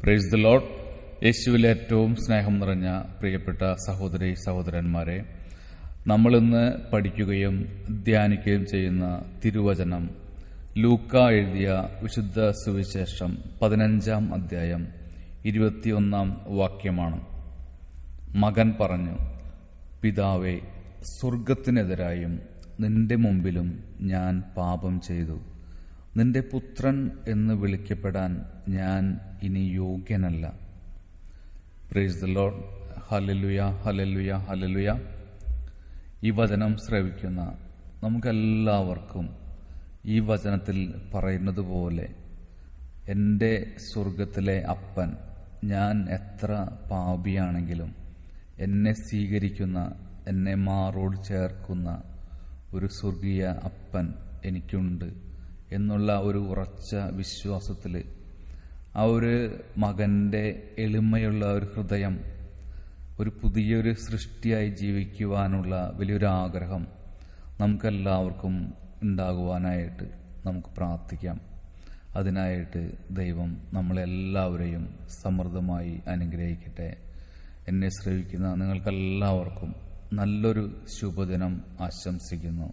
Price the Lord. യേശുവിൽ ഏറ്റവും സ്നേഹം നിറഞ്ഞ പ്രിയപ്പെട്ട സഹോദരി സഹോദരന്മാരെ, നമ്മളിന്ന് പഠിക്കുകയും ധ്യാനിക്കുകയും ചെയ്യുന്ന തിരുവചനം ലൂക്ക എഴുതിയ വിശുദ്ധ സുവിശേഷം 15-ാം അധ്യായം 21-ാം വാക്യമാണ്. മകൻ പറഞ്ഞു, പിതാവേ, സ്വർഗത്തിനെതിരായും നിന്റെ മുമ്പിലും ഞാൻ പാപം ചെയ്തു. നിന്റെ പുത്രൻ എന്ന് വിളിക്കപ്പെടാൻ ഞാൻ ഇനി യോഗ്യനല്ല. Praise the Lord. Hallelujah, hallelujah, hallelujah. ഈ വചനം ശ്രവിക്കുന്ന നമുക്കെല്ലാവർക്കും ഈ വചനത്തിൽ പറയുന്നത് പോലെ എൻ്റെ സ്വർഗത്തിലെ അപ്പൻ, ഞാൻ എത്ര പാപിയാണെങ്കിലും എന്നെ സ്വീകരിക്കുന്ന, എന്നെ മാറോട് ചേർക്കുന്ന ഒരു സ്വർഗീയ അപ്പൻ എനിക്കുണ്ട് എന്നുള്ള ഒരു ഉറച്ച വിശ്വാസത്തിൽ ആ ഒരു മകൻ്റെ എളിമയുള്ള ഒരു ഹൃദയം, ഒരു പുതിയൊരു സൃഷ്ടിയായി ജീവിക്കുവാനുള്ള വലിയൊരു ആഗ്രഹം നമുക്കെല്ലാവർക്കും ഉണ്ടാകുവാനായിട്ട് നമുക്ക് പ്രാർത്ഥിക്കാം. അതിനായിട്ട് ദൈവം നമ്മളെല്ലാവരെയും സമൃദ്ധമായി അനുഗ്രഹിക്കട്ടെ. എന്നെ ശ്രവിക്കുന്ന നിങ്ങൾക്കെല്ലാവർക്കും നല്ലൊരു ശുഭദിനം ആശംസിക്കുന്നു.